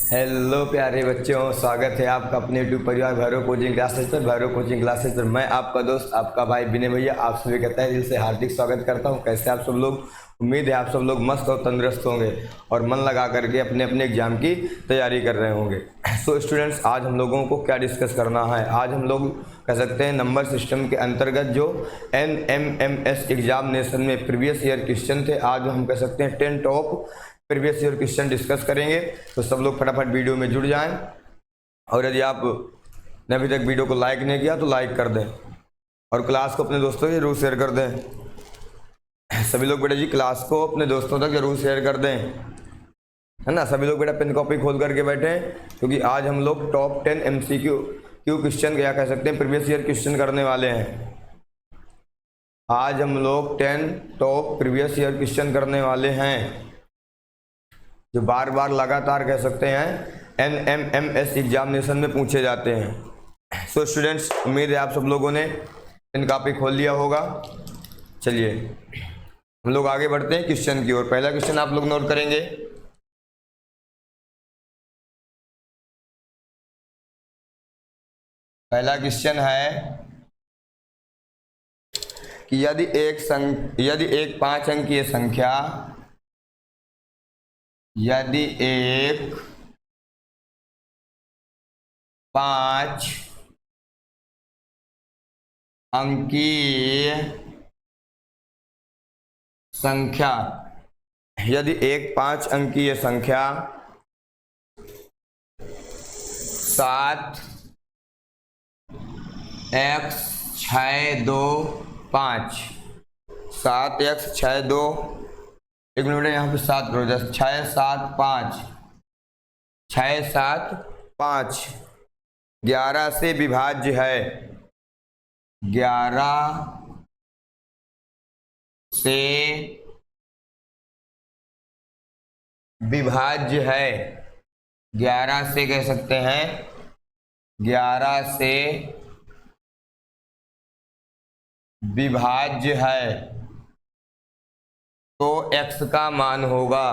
Hello प्यारे बच्चों, स्वागत है आपका अपने यूट्यूब परिवार भैरव कोचिंग क्लासेस पर। भैरव कोचिंग क्लासेस पर मैं आपका दोस्त, आपका भाई विनय भैया आप सभी का तहे दिल से हार्दिक स्वागत करता हूं। कैसे आप सब लोग? उम्मीद है आप सब लोग मस्त और तंदुरुस्त होंगे और मन लगा करके अपने अपने एग्जाम की तैयारी कर रहे होंगे। सो स्टूडेंट्स, आज हम लोगों को क्या डिस्कस करना है? आज हम लोग कह सकते हैं नंबर सिस्टम के अंतर्गत जो NMMS एग्जामिनेशन में प्रीवियस ईयर क्वेश्चन थे, आज हम कह सकते हैं 10 top previous year question discuss करेंगे। तो सब लोग फटाफट वीडियो में जुड़ जाएं और यदि आप ने अभी तक वीडियो को लाइक नहीं किया तो लाइक कर दें और क्लास को अपने दोस्तों को जरूर शेयर कर दें। सभी लोग बेटा जी क्लास को अपने दोस्तों तक जरूर शेयर कर दें, है ना। सभी लोग बेटा पेन कॉपी खोल करके बैठे, क्योंकि आज हम लोग टॉप 10 MCQ क्वेश्चन क्या कह सकते हैं प्रीवियस ईयर क्वेश्चन करने वाले हैं। आज हम लोग 10 टॉप प्रीवियस ईयर क्वेश्चन करने वाले हैं जो बार बार लगातार कह सकते हैं NMMS एग्जामिनेशन में पूछे जाते हैं। सो स्टूडेंट्स, उम्मीद है आप सब लोगों ने पेन कॉपी खोल लिया होगा। चलिए हम लोग आगे बढ़ते हैं क्वेश्चन की ओर। पहला क्वेश्चन आप लोग नोट करेंगे। पहला क्वेश्चन है कि यदि एक 5 अंकीय संख्या, यदि एक 5 अंकीय संख्या, यदि एक 5 अंकीय संख्या 7x625 7x62, एक मिनट यहाँ पे 7 करो, 675 11 से विभाज्य है, 11 से विभाज्य है, 11 से कह सकते हैं 11 से विभाज्य है, तो x का मान होगा,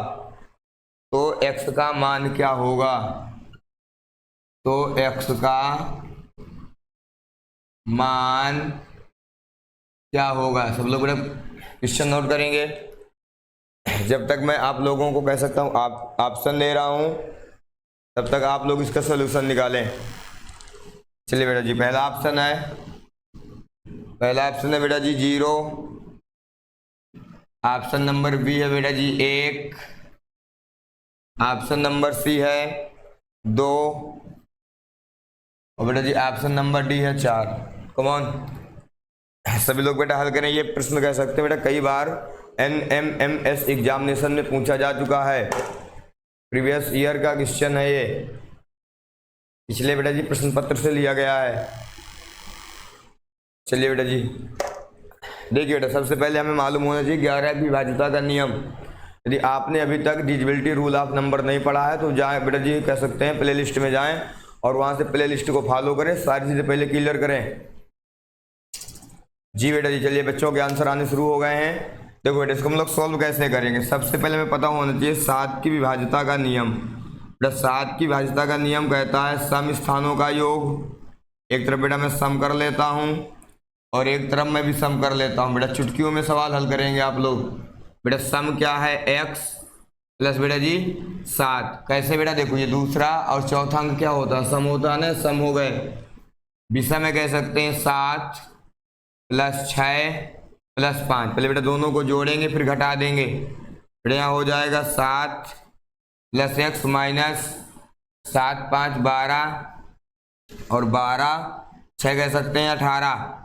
तो x का मान क्या होगा? तो x का मान क्या होगा? सब लोग बड़ा क्वेश्चन नोट करेंगे। जब तक मैं आप लोगों को कह सकता हूँ आप ऑप्शन दे रहा हूँ, तब तक आप लोग इसका सलूशन निकालें। चलिए बेटा जी, पहला ऑप्शन है बेटा जी 0, ऑप्शन नंबर बी है बेटा जी 1, ऑप्शन नंबर सी है 2 और बेटा जी ऑप्शन नंबर डी है 4। कमॉन सभी लोग बेटा हल करें। ये प्रश्न कह सकते हैं बेटा कई बार NMMS एग्जामिनेशन में पूछा जा चुका है, प्रीवियस ईयर का क्वेश्चन है ये, पिछले बेटा जी प्रश्न पत्र से लिया गया है। चलिए बेटा जी देखिए बेटा, सबसे पहले हमें मालूम होना चाहिए 11 की विभाज्यता का नियम। यदि आपने अभी तक डिविजिबिलिटी रूल ऑफ नंबर नहीं पढ़ा है तो जाएं बेटा जी, कह सकते हैं प्ले लिस्ट में जाएं और वहां से प्ले लिस्ट को फॉलो करें, सारी चीजें पहले क्लियर करें। जी बेटा जी, चलिए बच्चों के आंसर आने शुरू हो गए हैं। देखो बेटा, इसको हम लोग सॉल्व कैसे करेंगे? सबसे पहले हमें पता होना चाहिए 7 की विभाज्यता का नियम। बेटा 7 की विभाज्यता का नियम कहता है सम स्थानों का योग। एक तरफ बेटा मैं सम कर लेता हूँ और एक तरफ मैं भी सम कर लेता हूँ। बेटा चुटकियों में सवाल हल करेंगे आप लोग। बेटा सम क्या है? x प्लस बेटा जी 7। कैसे बेटा? देखो ये दूसरा और चौथा अंक क्या होता है? सम होता है ना, सम हो गए। विषम में कह सकते हैं 7 + 6 + 5। पहले बेटा दोनों को जोड़ेंगे फिर घटा देंगे। बेटा यहाँ हो जाएगा 7 + x - 7 × 5 = 12 और 12 6 कह सकते हैं 18।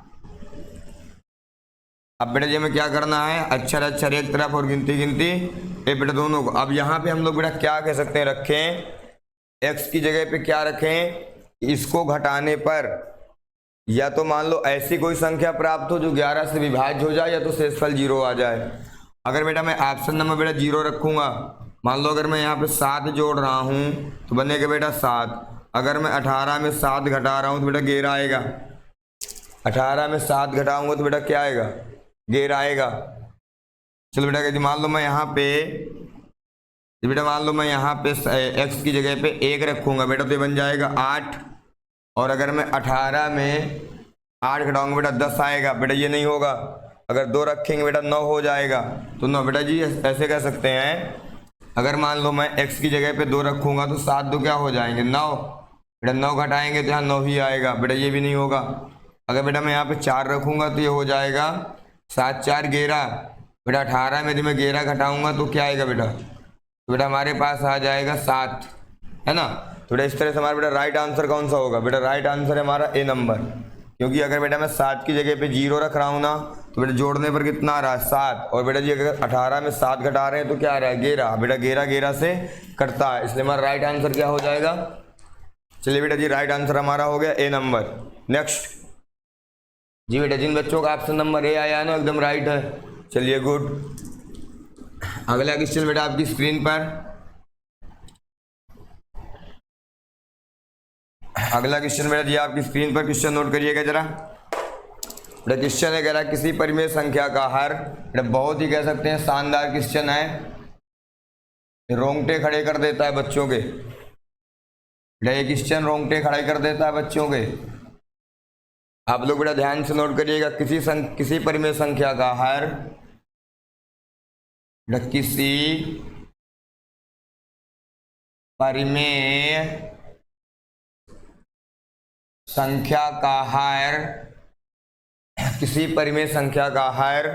अब बेटा जी हमें क्या करना है? अक्षर अक्षर एक तरफ और गिनती गिनती एक बेटा दोनों को। अब यहाँ पे हम लोग बेटा क्या कह सकते हैं रखें? x की जगह पे क्या रखें? इसको घटाने पर या तो मान लो ऐसी कोई संख्या प्राप्त हो जो 11 से विभाज्य हो जाए, या तो शेषफल 0 आ जाए। अगर बेटा मैं ऑप्शन नंबर बेटा 0 रखूंगा, मान लो अगर मैं यहाँ पे 7 जोड़ रहा हूँ तो बनेगा बेटा 7। अगर मैं 18 में 7 घटा रहा हूँ तो बेटा 11 आएगा। 18 में 7 घटाऊंगा तो बेटा क्या आएगा? 11 आएगा। चलो बेटा मान लो मैं यहाँ पे तो बेटा मान लो मैं यहाँ पे x की जगह पे 1 रखूँगा बेटा, तो ये बन जाएगा 8। और अगर मैं 18 में 8 घटाऊंगा बेटा 10 आएगा बेटा, ये नहीं होगा। अगर 2 रखेंगे बेटा 9 हो जाएगा। तो 9 बेटा जी ऐसे कह सकते हैं, अगर मान लो मैं x की जगह पे 2 रखूँगा तो 7 2 क्या हो जाएंगे 9 बेटा, 9 घटाएंगे तो यहाँ 9 ही आएगा बेटा, ये भी नहीं होगा। अगर बेटा मैं यहाँ पे 4 रखूँगा तो ये हो जाएगा 7 4 11 बेटा, 18 में यदि मैं 11 घटाऊँगा तो क्या आएगा बेटा, तो बेटा हमारे पास आ जाएगा 7, है ना। तो बेटा इस तरह से हमारा बेटा राइट आंसर कौन सा होगा बेटा, राइट आंसर है हमारा ए नंबर। क्योंकि अगर बेटा मैं 7 की जगह पे 0 रख रहा हूँ ना, तो बेटा जोड़ने पर कितना आ रहा है 7। और बेटा जी अगर 18 में 7 घटा रहे हैं तो क्या आ रहा है 11 बेटा, 11 11 से कटता है, इसलिए हमारा राइट आंसर क्या हो जाएगा। चलिए बेटा जी राइट आंसर हमारा हो गया ए नंबर। नेक्स्ट जी बेटा, जिन बच्चों का ऑप्शन नंबर ए आया है ना एकदम राइट है। चलिए गुड। अगला क्वेश्चन बेटा आपकी स्क्रीन पर, अगला क्वेश्चन बेटा जी आपकी स्क्रीन पर क्वेश्चन नोट करिएगा जरा। बेटा क्वेश्चन है कह रहा किसी परिमेय संख्या का हर, बेटा बहुत ही कह सकते हैं शानदार क्वेश्चन है, रोंगटे खड़े कर देता है बच्चों के। बेटा ये क्वेश्चन रोंगटे खड़े कर देता है बच्चों के। आप लोग बेटा ध्यान से नोट करिएगा, किसी परिमेय संख्या का हर, किसी परिमेय संख्या का हर, किसी परिमेय संख्या का हर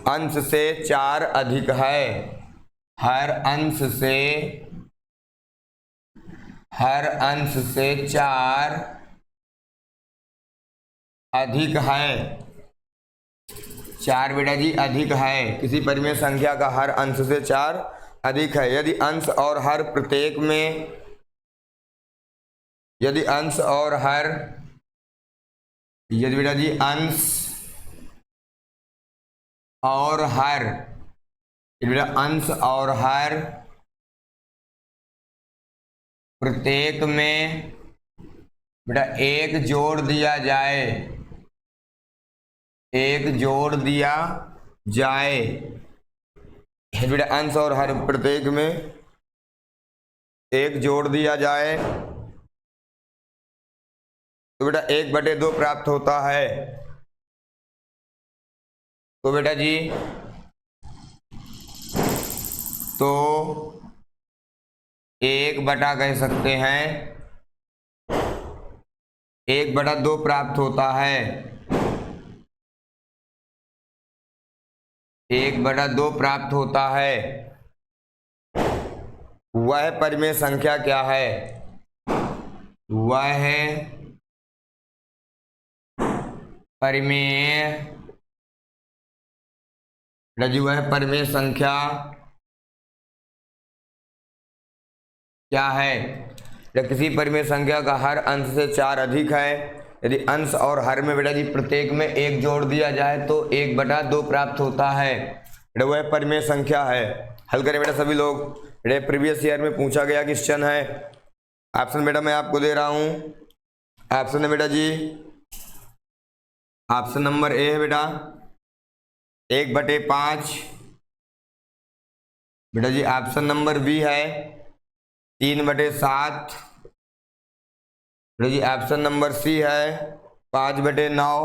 अंश से 4 अधिक है, हर अंश से 4 अधिक है। 4 बेटा जी अधिक है, किसी परिमेय संख्या का हर अंश से 4 अधिक है। यदि अंश और हर प्रत्येक में, यदि अंश और हर, यदि बेटा जी अंश और हर, बेटा अंश और हर प्रत्येक में बेटा 1 जोड़ दिया जाए, 1 जोड़ दिया जाए, बेटा अंश और हर प्रत्येक में 1 जोड़ दिया जाए तो बेटा 1/2 प्राप्त होता है। तो बेटा जी तो 1 कह सकते हैं 1/2 प्राप्त होता है। 1/2 प्राप्त होता है। वह परिमेय संख्या क्या है, वह परिमेय, जी वह परिमेय संख्या क्या है। किसी परिमेय संख्या का हर अंश से 4 अधिक है। यदि अंश और हर में बेटा जी प्रत्येक में 1 जोड़ दिया जाए तो 1/2 प्राप्त होता है। बेटा वह परिमेय संख्या है। हल करें बेटा सभी लोग। बेटा प्रीवियस ईयर में पूछा गया क्वेश्चन है। ऑप्शन बेटा मैं आपको दे रहा हूँ। ऑप्शन है बेटा जी, ऑप्शन नंबर ए है बेटा 1/5। बेटा जी ऑप्शन नंबर बी है 3/7। बेटा जी ऑप्शन नंबर सी है 5/9।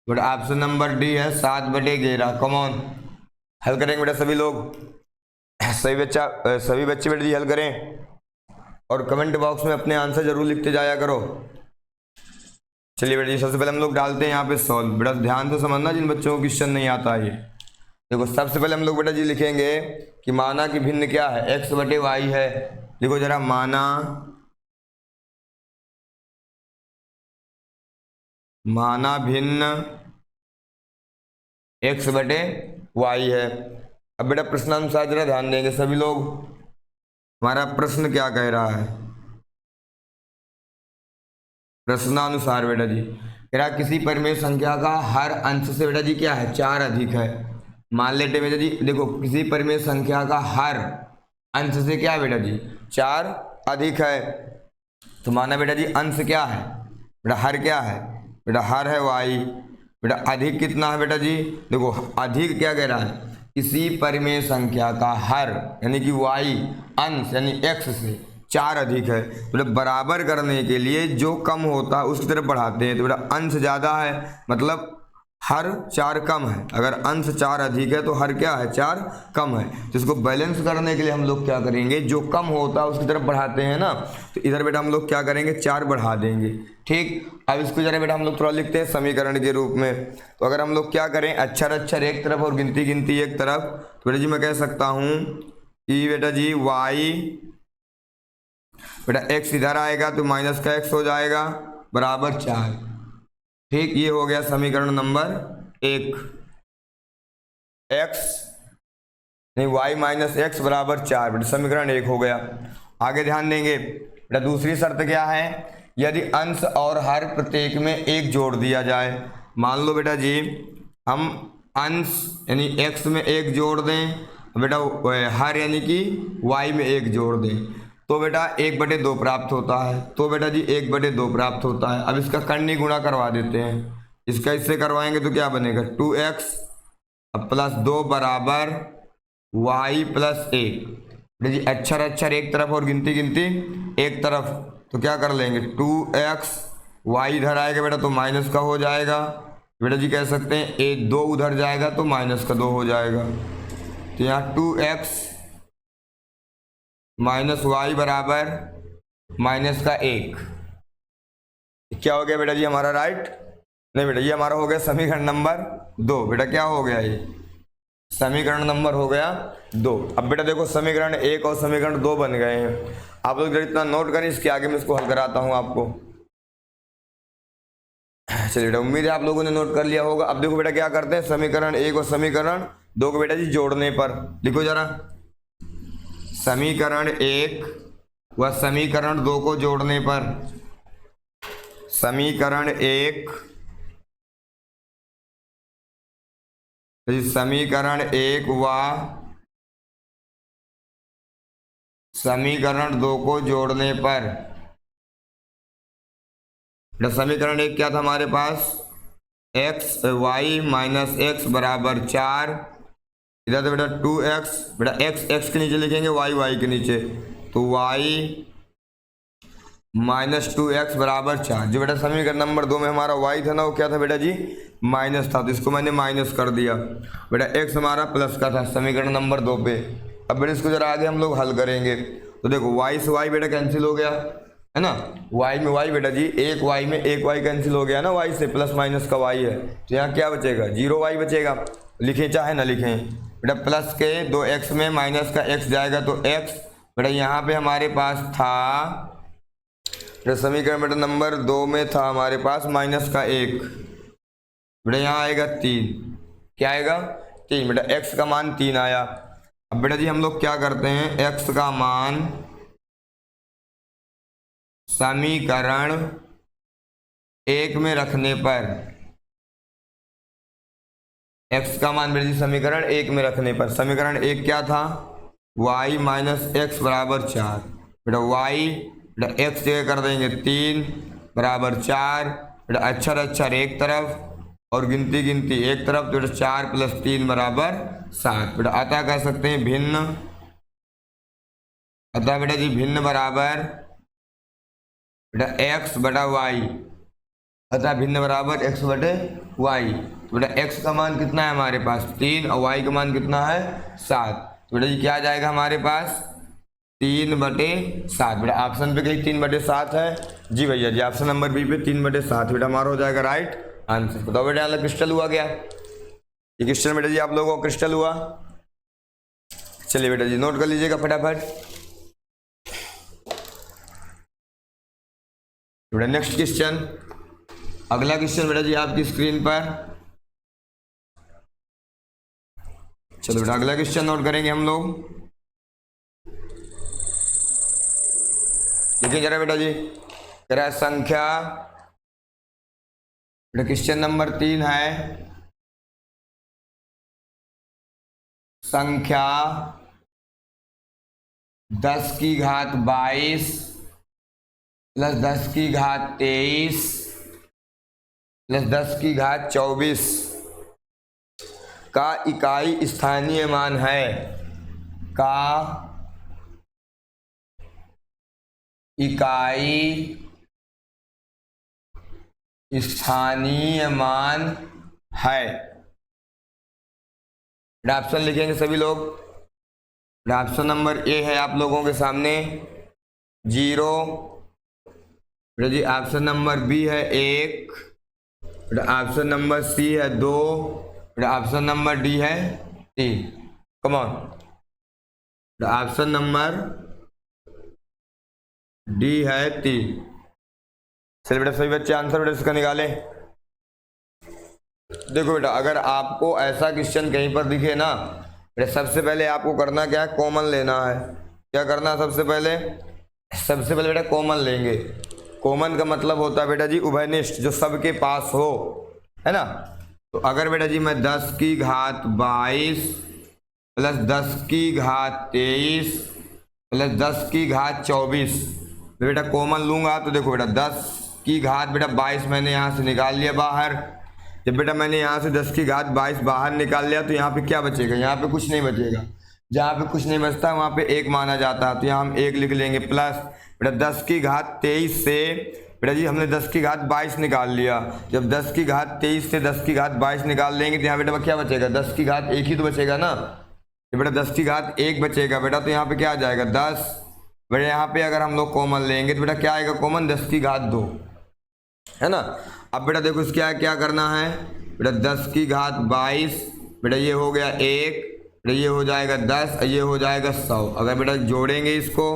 बेटा ऑप्शन नंबर डी है 7/11। कमॉन हल करेंगे बेटा सभी लोग। सभी बच्चे बेटा जी हल करें और कमेंट बॉक्स में अपने आंसर जरूर लिखते जाया करो। चलिए बेटा जी सबसे पहले हम लोग डालते हैं यहाँ पे सॉल्व। बेटा ध्यान से समझना जिन बच्चों को क्वेश्चन नहीं आता है। देखो सबसे पहले हम लोग बेटा जी लिखेंगे कि माना कि भिन्न क्या है, x/y है। देखो जरा माना भिन्न x/y है। अब बेटा प्रश्नानुसार जरा ध्यान देंगे सभी लोग। हमारा प्रश्न क्या कह रहा है, प्रश्नानुसार बेटा जी कह रहा किसी परिमेय संख्या का हर अंश से बेटा जी क्या है 4 अधिक है। मान लेते बेटा जी देखो किसी परिमेय संख्या का हर अंश से क्या है बेटा जी 4 अधिक है। तो माना बेटा जी अंश क्या है, बेटा हर क्या है, बेटा हर है y। बेटा अधिक कितना है बेटा जी, देखो अधिक क्या कह रहा है किसी परिमेय संख्या का हर यानी कि y अंश यानी x से 4 अधिक है, तो बेटा बराबर करने के लिए जो कम होता है उसकी तरफ बढ़ाते हैं। तो बेटा अंश ज़्यादा है मतलब हर 4 कम है, अगर अंश 4 अधिक है तो हर क्या है 4 कम है। तो इसको बैलेंस करने के लिए हम लोग क्या करेंगे, जो कम होता है उसकी तरफ बढ़ाते हैं ना, तो इधर बेटा हम लोग क्या करेंगे 4 बढ़ा देंगे। ठीक, अब इसको जरा बेटा हम लोग थोड़ा लिखते हैं समीकरण के रूप में। तो अगर हम लोग क्या करें, अक्षर अक्षर एक तरफ और गिनती गिनती एक तरफ, तो बेटा जी मैं कह सकता हूँ कि बेटा जी y बेटा x इधर आएगा तो माइनस का x हो जाएगा बराबर 4। ठीक, ये हो गया समीकरण नंबर 1। x नहीं y माइनस एक्स बराबर 4, बेटा समीकरण 1 हो गया। आगे ध्यान देंगे बेटा दूसरी शर्त क्या है, यदि अंश और हर प्रत्येक में 1 जोड़ दिया जाए। मान लो बेटा जी हम अंश यानी x में 1 जोड़ दें, बेटा हर यानी कि y में 1 जोड़ दें, तो बेटा 1/2 प्राप्त होता है। तो बेटा जी 1/2 प्राप्त होता है। अब इसका कर्ण गुणा करवा देते हैं, इसका इससे करवाएंगे तो क्या बनेगा 2x प्लस 2 बराबर y प्लस 1। बेटा जी अक्षर अक्षर एक तरफ और गिनती गिनती एक तरफ, तो क्या कर लेंगे 2x, y इधर आएगा बेटा तो माइनस का हो जाएगा। बेटा जी कह सकते हैं 2 उधर जाएगा तो माइनस का 2 हो जाएगा। तो यहाँ 2x माइनस वाई बराबर माइनस का 1 क्या हो गया बेटा जी हमारा राइट, नहीं बेटा ये हमारा हो गया समीकरण नंबर 2। बेटा क्या हो गया, ये समीकरण नंबर हो गया 2। अब बेटा देखो समीकरण 1 और समीकरण 2 बन गए हैं। आप लोग इतना नोट करें, इसके आगे मैं इसको हल कराता हूं आपको। चलिए बेटा उम्मीद है आप लोगों ने नोट कर लिया होगा। अब देखो बेटा क्या करते हैं, समीकरण 1 और समीकरण 2 को बेटा जी जोड़ने पर लिखो जरा, समीकरण 1 व समीकरण 2 को जोड़ने पर, समीकरण 1 समीकरण 1 व समीकरण 2 को जोड़ने पर, समीकरण 1 क्या था हमारे पास x y माइनस एक्स बराबर 4, इधर तो बेटा 2x, बेटा x के नीचे लिखेंगे y के नीचे, तो y माइनस 2x बराबर 4। जो बेटा समीकरण नंबर 2 में हमारा y था ना, वो क्या था बेटा जी माइनस था, तो इसको मैंने माइनस कर दिया। बेटा x हमारा प्लस का था समीकरण नंबर 2 पे। अब बेटा इसको जरा आगे हम लोग हल करेंगे, तो देखो y से y बेटा कैंसिल हो गया है ना, y में y बेटा जी एक y में एक y कैंसिल हो गया ना, y से प्लस माइनस का y है, तो यहाँ क्या बचेगा 0y बचेगा। लिखें चाहे ना लिखें, बेटा प्लस के 2x में माइनस का x जाएगा तो x, बेटा यहाँ पे हमारे पास था बेटा समीकरण बेटा नंबर 2 में था हमारे पास माइनस का 1, बेटा यहाँ आएगा 3, क्या आएगा 3, बेटा x का मान 3 आया। अब बेटा जी हम लोग क्या करते हैं, x का मान समीकरण 1 में रखने पर, x का मान बेटा जी समीकरण 1 में रखने पर, समीकरण 1 क्या था y माइनस एक्स बराबर 4, बेटा y बेटा x जगह कर देंगे 3 बराबर 4, बेटा अक्षर अक्षर एक तरफ और गिनती गिनती एक तरफ, तो बेटा 4 प्लस 3 बराबर 7। बेटा अतः कह सकते हैं भिन्न, अतः बेटा जी भिन्न बराबर बेटा x बटा y, अतः भिन्न बराबर x बटे y। तो बेटा x का मान कितना है हमारे पास 3 और y का मान कितना है 7, तो बेटा जी क्या आ जाएगा हमारे पास 3/7। बेटा ऑप्शन पे कहीं 3/7 है, जी भैया जी ऑप्शन नंबर बी पे 3/7 बेटा हमारा हो जाएगा राइट आंसर। बताओ बेटा यहाँ क्रिस्टल हुआ क्या, ये क्रिस्टल बेटा जी आप लोगों को क्रिस्टल हुआ। चलिए बेटा जी नोट कर लीजिएगा फटाफट। बेटा नेक्स्ट क्वेश्चन, अगला क्वेश्चन बेटा जी आपकी स्क्रीन पर। चलो बेटा अगला क्वेश्चन नोट करेंगे हम लोग, देखिए जरा बेटा जी जरा संख्या, बेटा क्वेश्चन नंबर 3 है संख्या 10 की घात 22 प्लस 10 की घात 23 प्लस 10 की घात 24 का इकाई स्थानीय मान है, का इकाई स्थानीय मान है। ऑप्शन लिखेंगे सभी लोग। ऑप्शन नंबर ए है आप लोगों के सामने 0, जी ऑप्शन नंबर बी है 1, ऑप्शन नंबर सी है 2, ऑप्शन नंबर डी है 3। Come on, option number D है 3। चलिए बेटा सभी बच्चे आंसर बेटा इसका निकालें। देखो बेटा अगर आपको ऐसा क्वेश्चन कहीं पर दिखे ना, बेटा सबसे पहले आपको करना क्या है, कॉमन लेना है। क्या करना है सबसे पहले बेटा कॉमन लेंगे। कॉमन का मतलब होता है बेटा जी उभयनिष्ठ, जो सबके पास हो, है ना। तो अगर बेटा जी मैं 10 की घात 22 प्लस 10 की घात 23 प्लस 10 की घात 24 बेटा कॉमन लूंगा, तो देखो बेटा 10 की घात बेटा 22 मैंने यहाँ से निकाल लिया बाहर। जब बेटा मैंने यहाँ से 10 की घात 22 बाहर निकाल लिया तो यहाँ पे क्या बचेगा, यहाँ पे कुछ नहीं बचेगा। जहाँ पे कुछ नहीं बचता वहाँ पे 1 माना जाता है, तो यहाँ हम 1 लिख लेंगे। प्लस बेटा 10 की घात 23 से बेटा जी हमने 10 की घात 22 निकाल लिया। जब 10 की घात 23 से 10 की घात 22 निकाल लेंगे तो यहाँ बेटा क्या बचेगा, 10 की घात 1 ही तो बचेगा ना। तो बेटा 10 की घात 1 बचेगा बेटा, तो यहाँ पे क्या आ जाएगा 10। बेटा यहाँ पे अगर हम लोग कॉमन लेंगे तो बेटा क्या आएगा कॉमन, 10 की घात 2, है ना। अब बेटा देखो इसका क्या करना है, बेटा 10 की घात 22 बेटा ये हो गया 1, बेटा ये हो जाएगा 10, ये हो जाएगा 100। अगर बेटा जोड़ेंगे इसको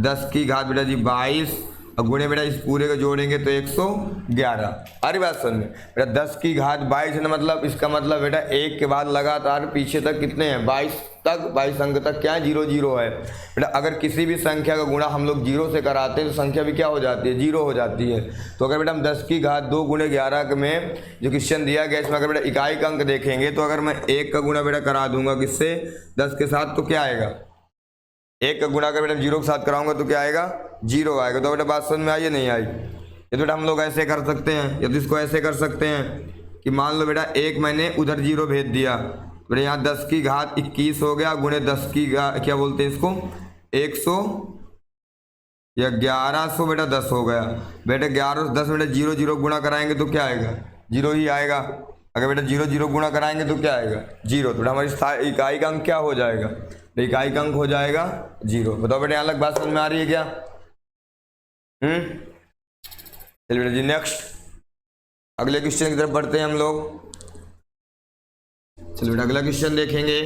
10 की घात बेटा जी 22 और गुणे बेटा इस पूरे को जोड़ेंगे तो 111। अरे बात सुन में बेटा 10 की घात 22 है, मतलब इसका मतलब बेटा 1 के बाद लगातार पीछे तक कितने हैं 22 अंक तक क्या है 0 0 है। बेटा अगर किसी भी संख्या का गुणा हम लोग 0 से कराते हैं तो संख्या भी क्या हो जाती है 0 हो जाती है। तो अगर बेटा हम 10 की घात 2 गुणे 11 में जो क्वेश्चन दिया गया इसमें अगर बेटा इकाई का अंक देखेंगे तो अगर मैं 1 का गुणा बेटा करा दूंगा किससे 10 के साथ, तो क्या आएगा 1 का गुणा अगर बेटा 0 के साथ कराऊंगा तो क्या आएगा 0 आएगा। तो बेटा बात समझ में आई या नहीं आई। ये बेटा हम लोग ऐसे कर सकते हैं, या तो इसको ऐसे कर सकते हैं कि मान लो बेटा 1 मैंने उधर 0 भेज दिया, बेटा यहाँ 10 की घात 21 हो गया गुणे 10 की क्या बोलते हैं इसको 100 या 1100 बेटा 10 हो गया। बेटा 11 10 बेटा 0 0 गुणा कराएंगे तो क्या आएगा 0 ही आएगा। अगर बेटा 0 0 गुणा कराएंगे तो क्या आएगा 0। तो बेटा हमारी इकाई का अंक क्या हो जाएगा, इकाई का अंक हो जाएगा 0। बताओ बेटा यहाँ तक बात समझ में आ रही है क्या। चलिए बेटा जी नेक्स्ट अगले क्वेश्चन की तरफ बढ़ते हैं हम लोग। चलिए बेटा अगला क्वेश्चन देखेंगे।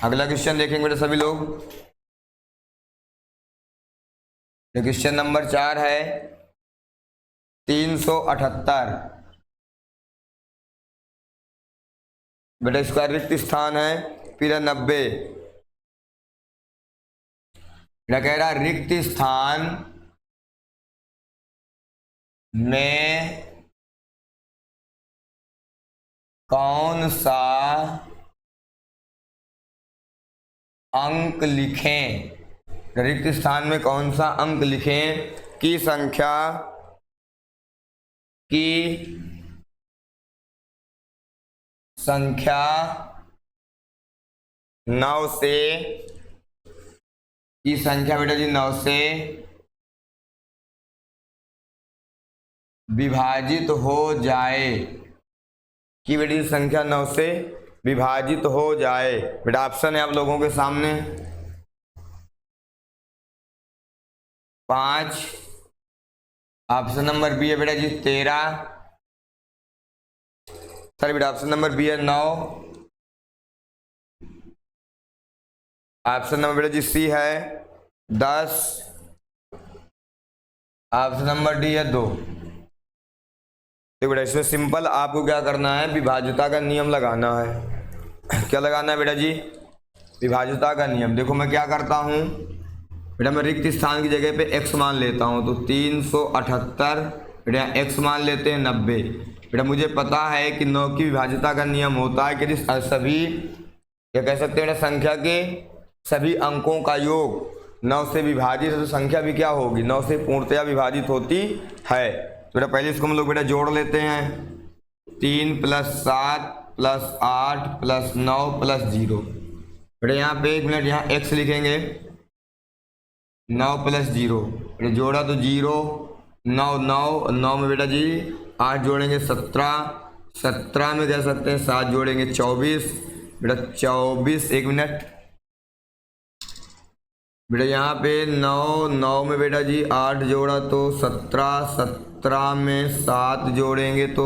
अगला क्वेश्चन देखेंगे बेटा सभी लोग। क्वेश्चन नंबर 4 है 378। बेटा इसका रिक्त स्थान है फिर 90। बेटा कह रहा रिक्त स्थान में कौन सा अंक लिखें, रिक्त स्थान में कौन सा अंक लिखें कि संख्या की 9 से की संख्या बेटा जी 9 से विभाजित हो जाए, कि बेटा जी संख्या 9 से विभाजित हो जाए। बेटा ऑप्शन है आप लोगों के सामने 5, ऑप्शन नंबर बी है बेटा जी 13, सॉरी बेटा ऑप्शन नंबर बी है 9, ऑप्शन नंबर बेटा जी सी है 10, ऑप्शन नंबर डी है 2। देखो बेटा इसमें सिंपल आपको क्या करना है, विभाज्यता का नियम लगाना है। क्या लगाना है बेटा जी, विभाज्यता का नियम। देखो मैं क्या करता हूँ बेटा, मैं रिक्त स्थान की जगह पे x मान लेता हूँ, तो 378 बेटा x मान लेते हैं 90। बेटा मुझे पता है कि 9 की विभाज्यता का नियम होता है कि सभी क्या कह सकते हैं बेटा, संख्या के सभी अंकों का योग 9 से विभाजित है, तो संख्या भी क्या होगी 9 से पूर्णतया विभाजित होती है। तो बेटा पहले इसको हम लोग बेटा जोड़ लेते हैं। 3 + 7 + 8 + 9 + 0। बेटा यहाँ पे 1 मिनट, यहाँ x लिखेंगे। 9 + 0 बेटा जोड़ा तो 0, 9 9 9 में बेटा जी 8 जोड़ेंगे 17, 17 में कह सकते हैं 7 जोड़ेंगे 24, बेटा 24। 1 मिनट बेटा यहाँ पे 9 9 में बेटा जी 8 जोड़ा तो 17, 17 में 7 जोड़ेंगे तो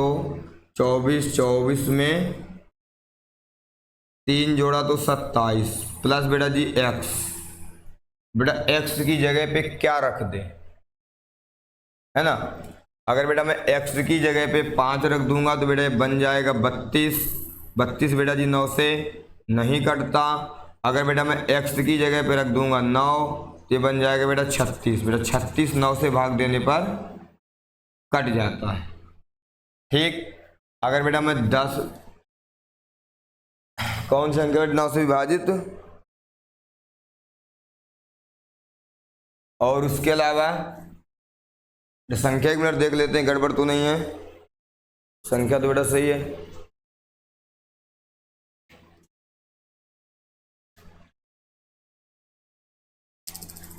24, 24 में 3 जोड़ा तो 27 प्लस बेटा जी x। बेटा x की जगह पे क्या रख दे, है ना। अगर बेटा मैं x की जगह पे 5 रख दूंगा तो बेटा बन जाएगा 32। 32 बेटा जी 9 से नहीं कटता। अगर बेटा मैं x की जगह पे रख दूंगा 9 तो ये बन जाएगा बेटा 36। बेटा 36 9 से भाग देने पर कट जाता है। ठीक। अगर बेटा मैं 10, कौन सी संख्या 9 से विभाजित, और उसके अलावा संख्या 1 मिनट देख लेते हैं, गड़बड़ तो नहीं है, संख्या तो बेटा सही है।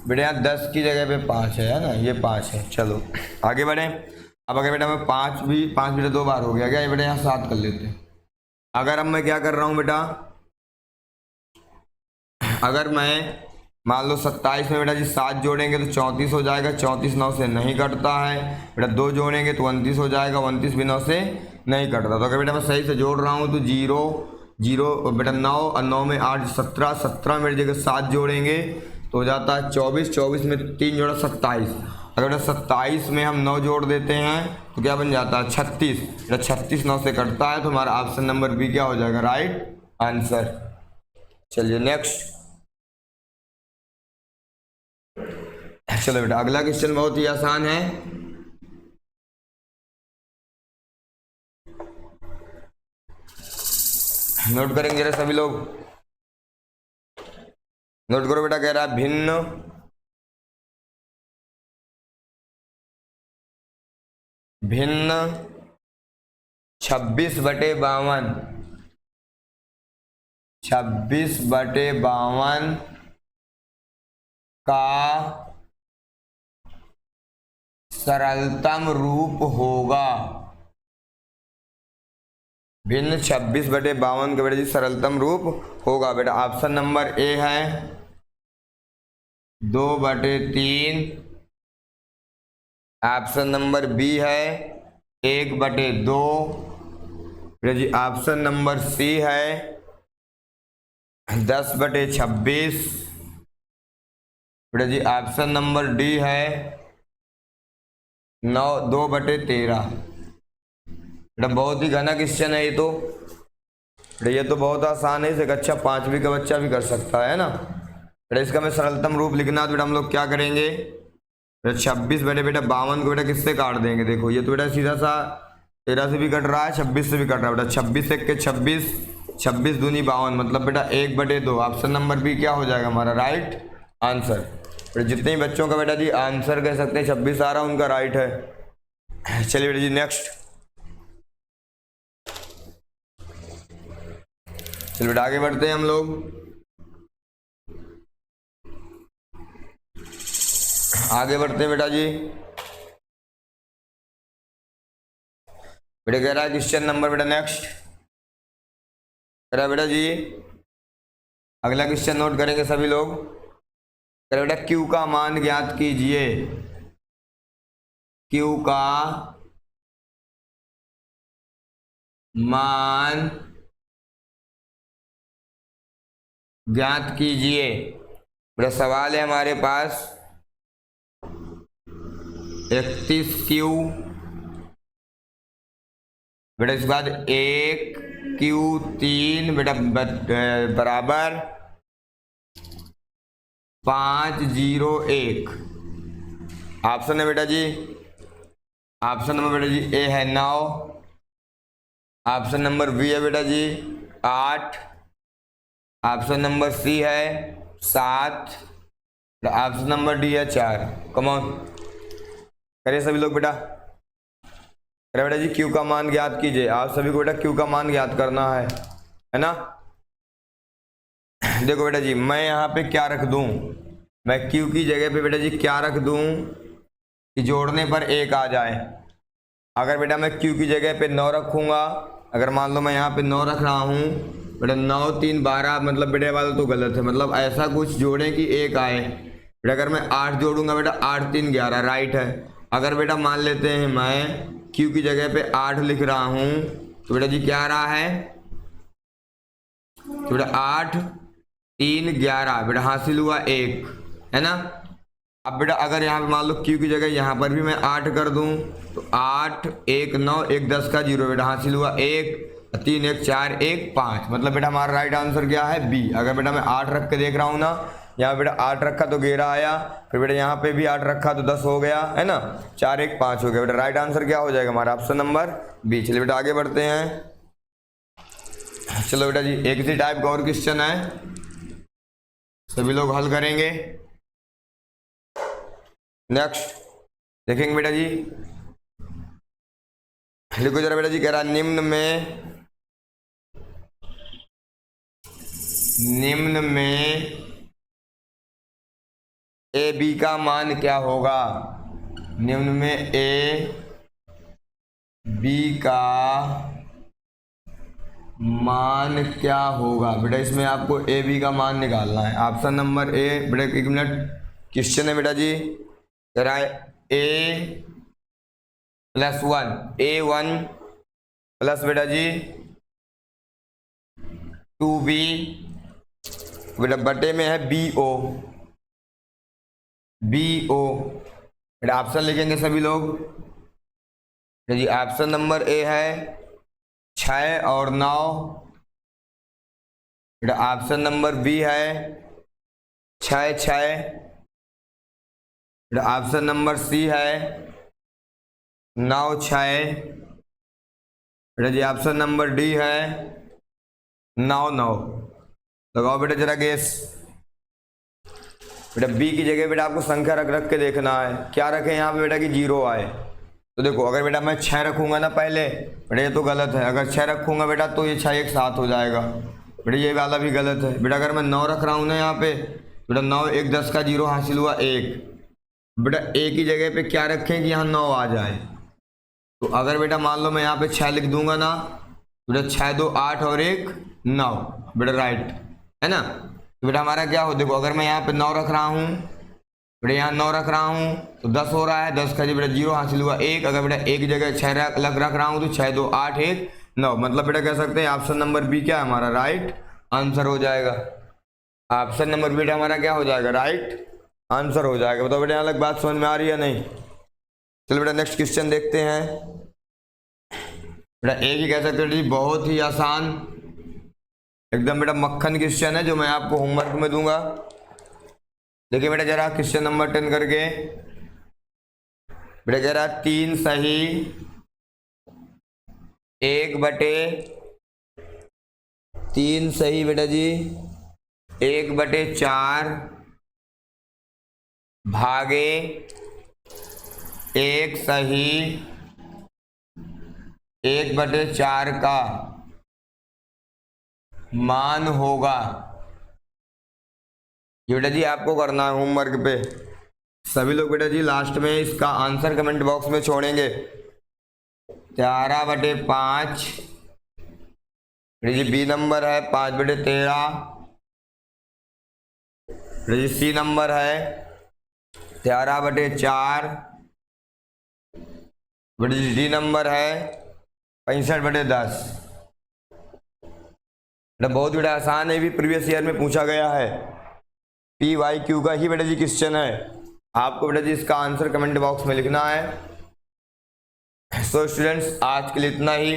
बेटा यहाँ 10 की जगह पे 5 है ना, ये 5 है। चलो आगे बढ़े। अब अगर बेटा मैं 5 बेटा 2 बार हो गया क्या, ये बेटा यहाँ 7 कर लेते हैं। अगर अब मैं क्या कर रहा हूँ बेटा, अगर मैं मान लो 27 में बेटा जी 7 जोड़ेंगे तो 34 हो जाएगा। 34 9 से नहीं कटता है। बेटा 2 जोड़ेंगे तो 29 हो जाएगा। 29 भी 9 से नहीं कटता। तो अगर बेटा मैं सही से जोड़ रहा हूँ तो 0 0 बेटा 9 और 9 में 8 17, 17 मेरी जगह 7 जोड़ेंगे तो हो जाता है 24, 24 में 3 जोड़ा 27। अगर बेटा 27 में हम 9 जोड़ देते हैं तो क्या बन जाता है 36। बेटा 36 9 से कटता है तो हमारा ऑप्शन नंबर बी क्या हो जाएगा, राइट आंसर। चलिए नेक्स्ट। चलो बेटा अगला क्वेश्चन बहुत ही आसान है। नोट करेंगे जरा सभी लोग, नोट करो बेटा। कह रहा है भिन्न भिन्न 26/52 26/52 का सरलतम रूप होगा। भिन्न 26/52 का बेटा जी सरलतम रूप होगा। बेटा ऑप्शन नंबर ए है 2/3, ऑप्शन नंबर बी है 1/2, बेटा जी ऑप्शन नंबर सी है 10/26, बेटा जी ऑप्शन नंबर डी है 2/13। बेटा बहुत ही घना क्वेश्चन है ये तो। बेटा ये तो बहुत आसान है, इसे अच्छा 5वीं का बच्चा भी कर सकता है ना। बेटा इसका मैं सरलतम रूप लिखना तो बेटा हम लोग क्या करेंगे, बेटा 26/52 को बेटा किससे काट देंगे। देखो ये तो बेटा सीधा सा 13 से भी कट रहा है, 26 से भी कट रहा है। बेटा 26 1 के 26, 26 दूनी 52, मतलब बेटा 1/2। ऑप्शन नंबर बी क्या हो जाएगा हमारा, राइट आंसर। बेटा जितने ही बच्चों का बेटा जी आंसर कह सकते हैं 26 आ रहा है उनका राइट है। चलिए बेटा जी नेक्स्ट। चलिए बेटा आगे बढ़ते हैं हम लोग। आगे बढ़ते हैं बेटा जी। बेटा कह रहा है क्वेश्चन नंबर बेटा नेक्स्ट कह रहा है बेटा जी, अगला क्वेश्चन नोट करेंगे सभी लोग। कह रहा बेटा Q का मान ज्ञात कीजिए। Q का मान ज्ञात कीजिए। बेटा सवाल है हमारे पास 31Q, बेटा इसके बाद 1Q3 बेटा बराबर 501। ऑप्शन है बेटा जी, ऑप्शन नंबर बेटा जी ए है 9, ऑप्शन नंबर बी है बेटा जी 8, ऑप्शन नंबर सी है 7, ऑप्शन नंबर डी है 4। कम ऑन करिए सभी लोग बेटा। अरे बेटा जी क्यू का मान ज्ञात कीजिए। आप सभी को बेटा क्यू का मान ज्ञात करना है ना। देखो बेटा जी मैं यहाँ पे क्या रख दूं, मैं क्यू की जगह पे बेटा जी क्या रख दूं कि जोड़ने पर 1 आ जाए। अगर बेटा मैं क्यू की जगह पे 9 रखूंगा, अगर मान लो मैं यहाँ पे 9 रख रहा हूँ बेटा, 9 3 12 मतलब बेटे वाला तो गलत है, मतलब ऐसा कुछ जोड़ें कि 1 आए। बेटा अगर मैं 8 जोड़ूंगा बेटा 8 3 11 राइट है। अगर बेटा मान लेते हैं मैं क्यू की जगह पे 8 लिख रहा हूँ तो बेटा जी क्या आ रहा है, तो बेटा 8 3 11 बेटा हासिल हुआ 1, है ना। अब बेटा अगर यहाँ पे मान लो क्यू की जगह यहाँ पर भी मैं 8 कर दूं तो 8 1 9 1 10 का 0 बेटा हासिल हुआ 1 3 1 4 1 5, मतलब बेटा हमारा राइट आंसर क्या है बी। अगर बेटा मैं 8 रख के देख रहा हूँ ना, यहाँ बेटा 8 रखा तो 11 आया, फिर बेटा यहाँ पे भी 8 रखा तो 10 हो गया, है ना। 4 1 5 हो गया बेटा, राइट आंसर क्या हो जाएगा हमारा ऑप्शन नंबर बी। चलिए बेटा आगे बढ़ते हैं। चलो बेटा जी एक इसी टाइप का और क्वेश्चन है, सभी लोग हल करेंगे। नेक्स्ट देखेंगे बेटा जी, लिखो जरा बेटा जी। कह रहा निम्न में ए बी का मान क्या होगा। निम्न में ए बी का मान क्या होगा। बेटा इसमें आपको ए बी का मान निकालना है। ऑप्शन नंबर ए बेटा, एक मिनट क्वेश्चन है बेटा जी, कह रहा है ए प्लस 1 A1 प्लस बेटा जी 2B बेटा बटे में है BO बेटा ऑप्शन लिखेंगे सभी लोग। बेटा जी ऑप्शन नंबर ए है 6 और 9, बेटा ऑप्शन नंबर बी है 6 6, बेटा ऑप्शन नंबर सी है 9 6, बेटा जी ऑप्शन नंबर डी है 9 9। लगाओ बेटा जरा गेस। बेटा बी की जगह बेटा आपको संख्या रख रख के देखना है, क्या रखें यहाँ पे बेटा कि 0 आए। तो देखो अगर बेटा मैं 6 रखूंगा ना पहले, बेटा ये तो गलत है। अगर 6 रखूंगा बेटा तो ये 6 एक साथ हो जाएगा, बेटा ये वाला भी गलत है। बेटा अगर मैं 9 रख रहा हूँ ना यहाँ पे, बेटा 9 1 10 का 0 हासिल हुआ 1। बेटा ए की जगह पे क्या रखें कि यहाँ 9 आ जाए। तो अगर बेटा मान लो मैं यहाँ पे 6 लिख दूंगा ना, बेटा 6 2 8 और 1 9 बेटा राइट, है ना। तो बेटा हमारा क्या हो, देखो अगर मैं यहाँ पे 9 रख रहा हूँ, बेटा यहाँ 9 रख रहा हूँ तो 10 हो रहा है, 10 का बेटा 0 हासिल हुआ 1। अगर बेटा एक जगह 6 रख रहा हूँ तो 6 2 8 1 9, मतलब बेटा कह सकते हैं ऑप्शन नंबर बी क्या है हमारा राइट आंसर हो जाएगा। ऑप्शन नंबर बी हमारा क्या हो जाएगा राइट आंसर हो जाएगा। बताओ बेटा यहाँ तक बात समझ में आ रही है नहीं। चलो बेटा नेक्स्ट क्वेश्चन देखते हैं। बेटा एक ही कह सकते हैं जी बहुत ही आसान एकदम बेटा मक्खन क्वेश्चन है जो मैं आपको होमवर्क में दूंगा। देखिए बेटा जरा क्वेश्चन नंबर 10 करके, बेटा कह रहा 3 सही 1/3 सही बेटा जी 1/4 भागे 1 सही 1/4 का मान होगा। ये बेटा जी आपको करना है होमवर्क पे। सभी लोग बेटा जी लास्ट में इसका आंसर कमेंट बॉक्स में छोड़ेंगे। 11/5 बेटा जी बी नंबर है, 5/13 बेटा जी सी नंबर है, 13/4 बेटा जी डी नंबर है 65/10। बेटा बहुत बेटा आसान है, भी प्रीवियस ईयर में पूछा गया है। PYQ का ही बेटा जी क्वेश्चन है। आपको बेटा जी इसका आंसर कमेंट बॉक्स में लिखना है। सो स्टूडेंट्स आज के लिए इतना ही।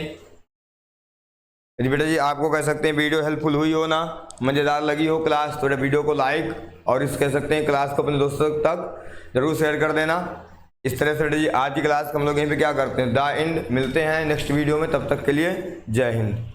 यदि बेटा जी आपको कह सकते हैं वीडियो हेल्पफुल हुई हो ना, मज़ेदार लगी हो क्लास, तो बेटा वीडियो को लाइक और इस कह सकते हैं क्लास को अपने दोस्तों तक जरूर शेयर कर देना। इस तरह से बेटा जी आज की क्लास हम लोग यहीं पे क्या करते हैं द एंड। मिलते हैं नेक्स्ट वीडियो में, तब तक के लिए जय हिंद।